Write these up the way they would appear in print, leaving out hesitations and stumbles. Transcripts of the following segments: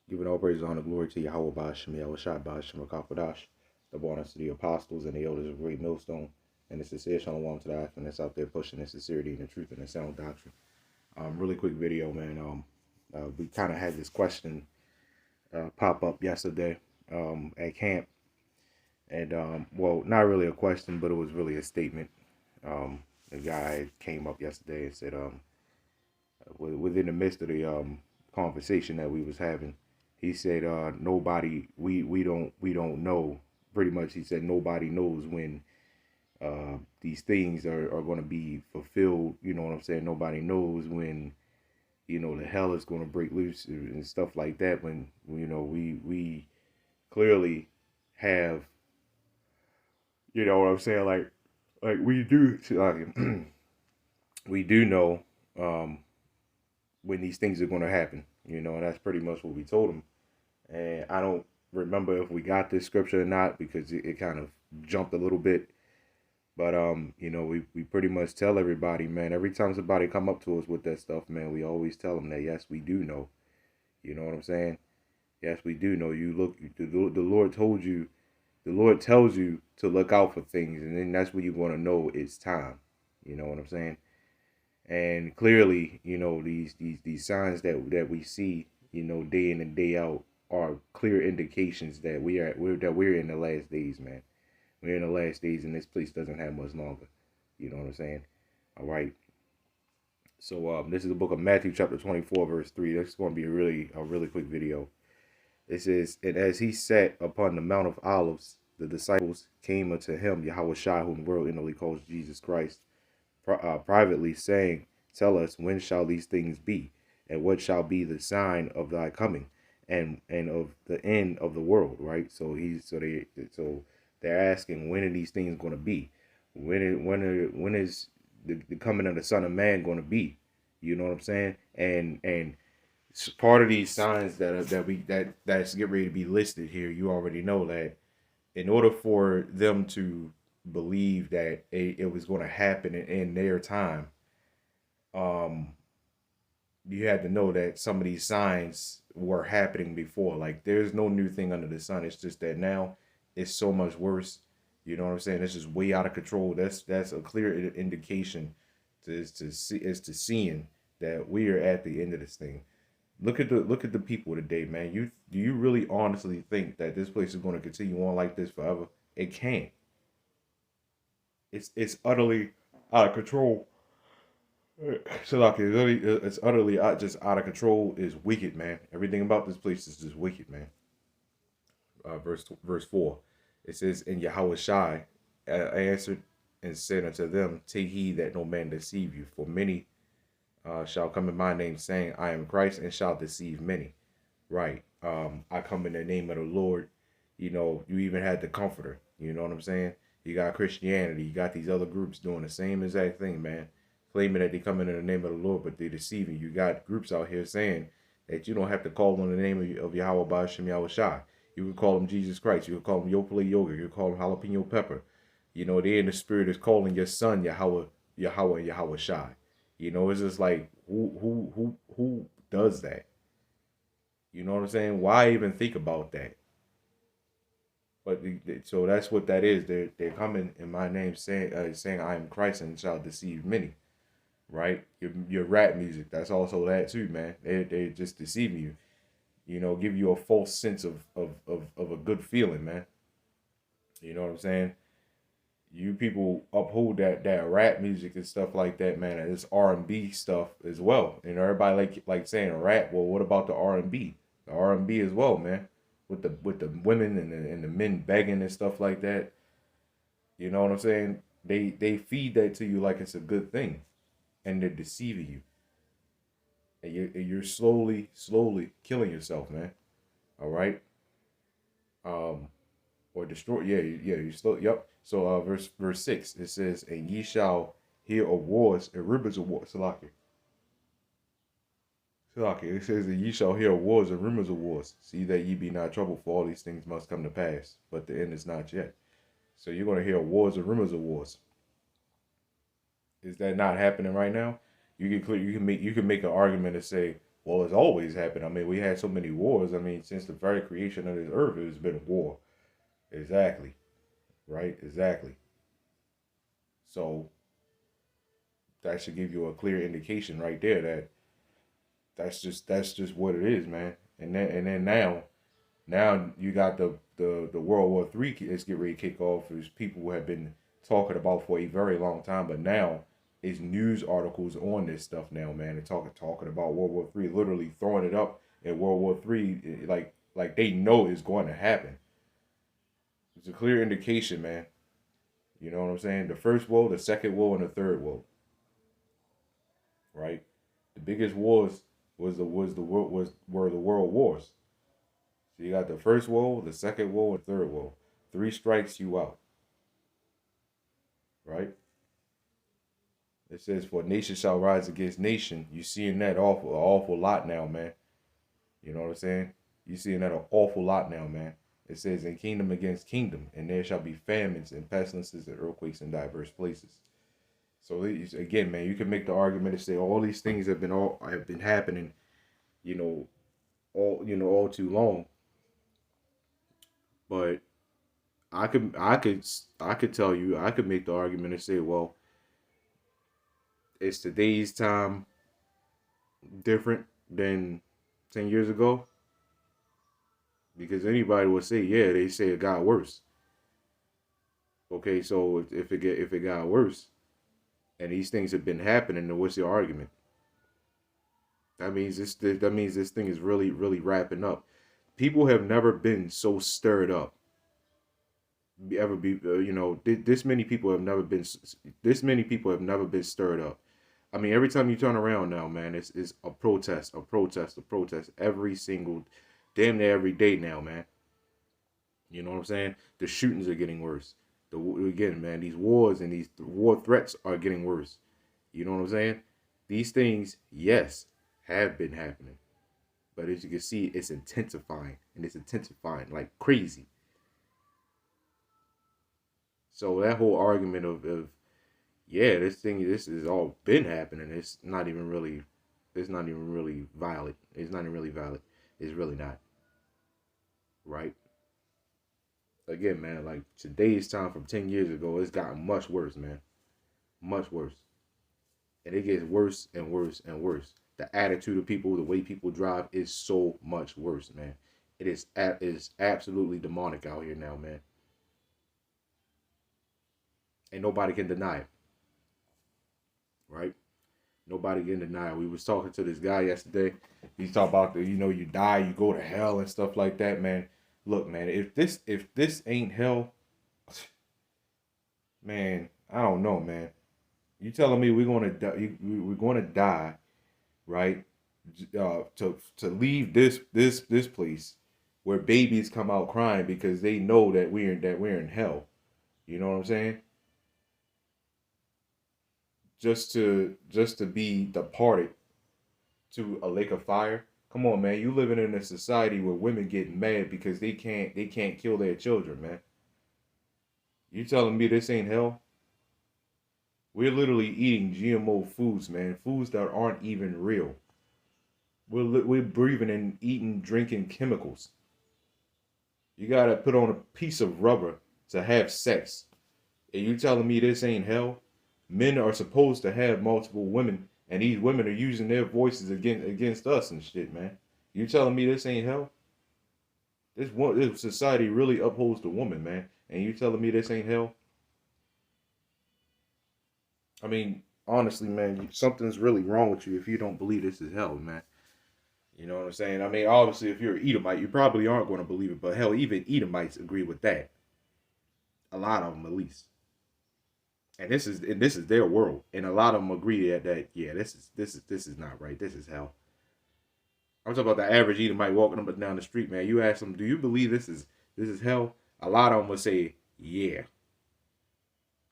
Giving all praise, honor, glory to Yahawah, BAHASHAM, YAHAWASHI, BAHASHAM, double honors to the apostles and the elders of Great Millstone, and the sincere shalom to the Athens that's out there pushing the sincerity and the truth and the sound doctrine. Really quick video, man. We kind of had this question pop up yesterday at camp, and well, not really a question, but it was really a statement. The guy came up yesterday and said, within the midst of the conversation that we was having, he said, nobody, we don't know. Pretty much, he said nobody knows when these things are going to be fulfilled. You know what I'm saying? Nobody knows when, the hell is going to break loose and stuff like that. When, we clearly have, you know what I'm saying? Like we do, like, we do know when these things are going to happen, and that's pretty much what we told him. And I don't remember if we got this scripture or not because it kind of jumped a little bit. But we pretty much tell everybody, man, every time somebody come up to us with that stuff, man, we always tell them that yes, we do know. You know what I'm saying? Yes, we do know. You look, the Lord told you, the Lord tells you to look out for things, and then that's when you want to know it's time. You know what I'm saying? And clearly, these signs that we see, day in and day out are clear indications that we're in the last days, man. We're in the last days, and this place doesn't have much longer. You know what I'm saying? All right. So this is the book of Matthew, chapter 24, verse 3. This is going to be a really quick video. It says, "And as he sat upon the Mount of Olives, the disciples came unto him, YAHAWASHI, whom the world inwardly calls Jesus Christ, privately, saying, Tell us, when shall these things be? And what shall be the sign of thy coming, and of the end of the world?" Right? So they're asking, when are these things going to be? When is the coming of the Son of Man going to be? You know what I'm saying? And part of these signs that's get ready to be listed here, you already know that in order for them to believe that it was going to happen in their time, you had to know that some of these signs were happening before. Like, there's no new thing under the sun. It's just that now it's so much worse. You know what I'm saying? It's just way out of control. That's a clear indication to seeing that we are at the end of this thing. Look at the people today, man. Do you really honestly think that this place is going to continue on like this forever? It can't. It's utterly out of control. So like it's utterly just out of control. Is wicked, man. Everything about this place is just wicked, man. Verse 4, it says, "And Yahawashi answered and said unto them, Take heed that no man deceive you, for many shall come in my name, saying, I am Christ, and shall deceive many." Right. I come in the name of the Lord. You even had the Comforter. You know what I'm saying? You got Christianity. You got these other groups doing the same exact thing, man. Claiming that they come in the name of the Lord, but they're deceiving. You got groups out here saying that you don't have to call on the name of Yahawah, BAHASHAM, YAHAWASHI. You can call him Jesus Christ. You can call him Yopale Yoga. You can call him Jalapeno Pepper. They in the spirit is calling your son Yahawah, Yahawah, and YAHAWASHI. It's just like, who does that? You know what I'm saying? Why even think about that? But so that's what that is. They're coming in my name, saying I am Christ, and shall deceive many. Right? Your rap music, that's also that too, man. They just deceiving you. Give you a false sense of a good feeling, man. You know what I'm saying? You people uphold that rap music and stuff like that, man. It's R&B stuff as well. Everybody like saying rap. Well, what about the R&B? The R&B as well, man. With the women and the men begging and stuff like that. You know what I'm saying? They feed that to you like it's a good thing, and they're deceiving you. And you're slowly killing yourself, man. All right. Or destroy. Yeah. You slow. Yep. So verse 6, it says, "And ye shall hear of wars and rumors of wars." Salaki. It says, "And ye shall hear of wars and rumors of wars. See that ye be not troubled, for all these things must come to pass, but the end is not yet." So you're gonna hear wars and rumors of wars. Is that not happening right now? You can make an argument and say, Well, it's always happened. I mean, we had so many wars. I mean, since the very creation of this earth, it's been a war. Exactly. Right? Exactly. So that should give you a clear indication right there that that's just what it is, man. And then now you got the World War III is getting ready to kick off. There's people who have been talking about for a very long time, but now it's news articles on this stuff now, man. They're talking about World War III, literally throwing it up in World War III, like they know it's going to happen. It's a clear indication, man. You know what I'm saying? The first world, the second world, and the third world, right? The biggest wars were the world wars. So you got the first world, the second world, and third world. Three strikes you out, right? It says, "For nation shall rise against nation." You seeing that awful lot now, man. You know what I'm saying? You seeing that an awful lot now, man. It says, "In kingdom against kingdom, and there shall be famines and pestilences and earthquakes in diverse places." So again, man, you can make the argument and say all these things have been happening, you know, all too long. But I could tell you, I could make the argument and say, well, is today's time different than 10 years ago? Because anybody would say, yeah, they say it got worse. Okay, so if it got worse and these things have been happening, then what's your argument? That means this thing is really really wrapping up. People have never been so stirred up. Ever be this many people have never been stirred up. I mean, every time you turn around now, man, it's a protest, a protest, a protest every single, damn near every day now, man. You know what I'm saying? The shootings are getting worse. Again, man, these wars and these war threats are getting worse. You know what I'm saying? These things, yes, have been happening, but as you can see, it's intensifying and it's intensifying like crazy. So that whole argument of yeah, this has all been happening. It's not even really valid. It's not even really valid. It's really not, right? Again, man, like today's time from 10 years ago, it's gotten much worse, man. Much worse. And it gets worse and worse and worse. The attitude of people, the way people drive is so much worse, man. It is absolutely demonic out here now, man. And nobody can deny it, right? Nobody can deny it. We was talking to this guy yesterday. He's talking about you die, you go to hell and stuff like that, man. Look, man, if this ain't hell, man, I don't know, man. You telling me we're gonna die? We're gonna die, right? To leave this place where babies come out crying because they know that we're in hell. You know what I'm saying? Just to be departed to a lake of fire. Come on, man. You living in a society where women get mad because they can't kill their children, man. You telling me this ain't hell? We're literally eating GMO foods, man. Foods that aren't even real. We're breathing and eating, drinking chemicals. You gotta put on a piece of rubber to have sex. And you telling me this ain't hell? Men are supposed to have multiple women, and these women are using their voices against us and shit, man. You telling me this ain't hell? This society really upholds the woman, man. And you telling me this ain't hell? I mean, honestly, man, something's really wrong with you if you don't believe this is hell, man. You know what I'm saying? I mean, obviously, if you're an Edomite, you probably aren't going to believe it. But hell, even Edomites agree with that. A lot of them, at least. And this is their world, and a lot of them agree that yeah, this is not right. This is hell. I'm talking about the average Edomite walking up and down the street, man. You ask them, do you believe this is hell? A lot of them would say, yeah.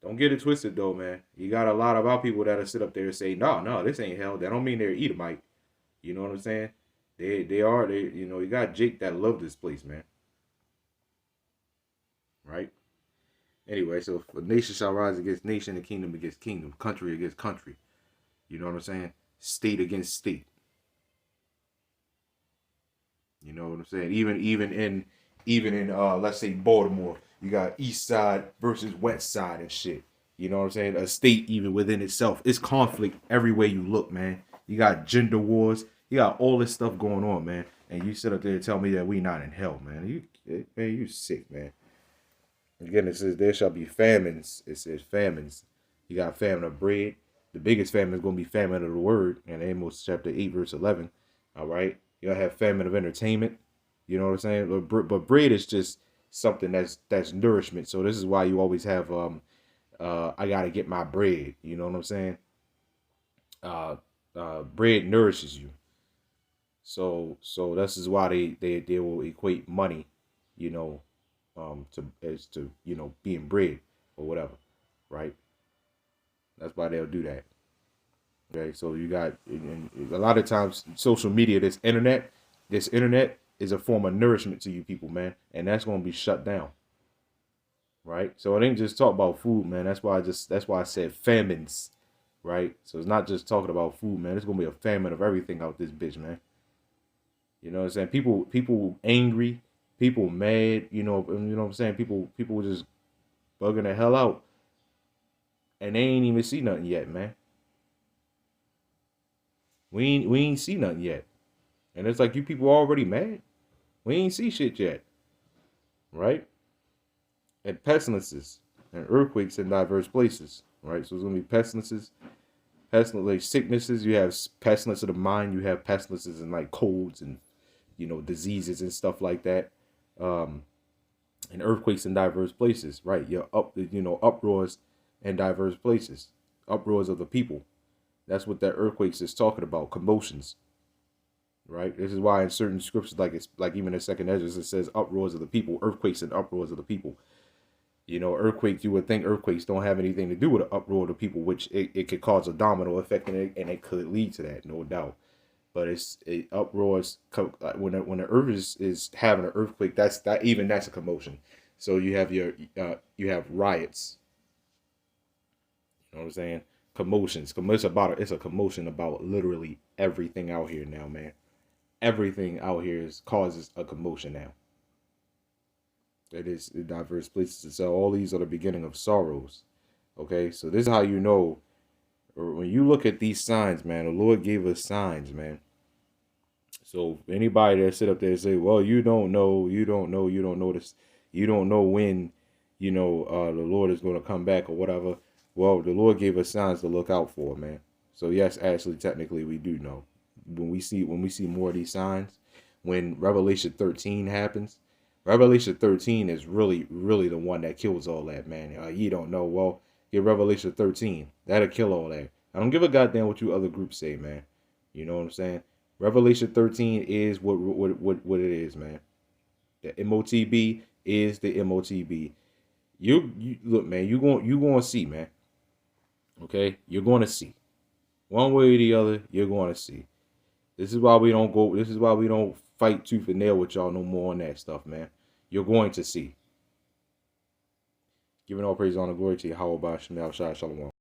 Don't get it twisted though, man. You got a lot of our people that'll sit up there and say, no, no, this ain't hell. That don't mean they're Edomite. You know what I'm saying? They you got Jake that love this place, man. Right? Anyway, so if a nation shall rise against nation, and kingdom against kingdom, country against country. You know what I'm saying? State against state. You know what I'm saying? Even in let's say Baltimore, you got East Side versus West Side and shit. You know what I'm saying? A state even within itself. It's conflict every way you look, man. You got gender wars. You got all this stuff going on, man. And you sit up there and tell me that we not in hell, man. You sick, man. Again, it says there shall be famines. It says famines. You got famine of bread. The biggest famine is going to be famine of the word. In Amos chapter 8, verse 11. All right. You'll have famine of entertainment. You know what I'm saying? But bread is just something that's nourishment. So this is why you always have I gotta get my bread. You know what I'm saying? Bread nourishes you. So this is why they will equate money, you know, to being bread or whatever, right? That's why they'll do that. Okay, so you got, and a lot of times social media, this internet is a form of nourishment to you people, man, and that's gonna be shut down, right? So it ain't just talk about food, man. That's why I said famines, right? So it's not just talking about food, man. It's gonna be a famine of everything out this bitch, man. You know what I'm saying? People angry, people mad. You know what I'm saying? People just bugging the hell out, and they ain't even see nothing yet, man. We ain't see nothing yet. And it's like you people already mad. We ain't see shit yet. Right? And pestilences and earthquakes in diverse places. Right? So it's gonna be pestilences, like sicknesses. You have pestilence of the mind, you have pestilences and like colds and diseases and stuff like that. And earthquakes in diverse places, right? Uproars in diverse places. Uproars of the people. That's what that earthquakes is talking about, commotions. Right? This is why in certain scriptures, like even in second Ezra, it says uproars of the people, earthquakes and uproars of the people. Earthquakes, you would think earthquakes don't have anything to do with the uproar of the people, which it could cause a domino effect, and it could lead to that, no doubt. But it uproars when the earth is having an earthquake. That's a commotion. So you have you have riots. You know what I'm saying? Commotions. It's a commotion about literally everything out here now, man. Everything out here causes a commotion now. It is in diverse places. So all these are the beginning of sorrows. Okay, so this is how you know. When you look at these signs, man, the Lord gave us signs, man. So anybody that sit up there and say, well, you don't know this, you don't know when, the Lord is going to come back or whatever. Well, the Lord gave us signs to look out for, man. So yes, actually, technically, we do know. When we see more of these signs, when Revelation 13 happens, Revelation 13 is really, really the one that kills all that, man. You don't know. Well, get Revelation 13. That'll kill all that. I don't give a goddamn what you other groups say, man. You know what I'm saying? Revelation 13 is what it is, man. The MOTB is the MOTB. You look, man. You going to see, man. Okay, you're going to see. One way or the other, you're going to see. This is why we don't go. This is why we don't fight tooth and nail with y'all no more on that stuff, man. You're going to see. Giving all praise, honor, glory to YAHAWAH, BAHASHAM, YAHAWASHI, Shalom.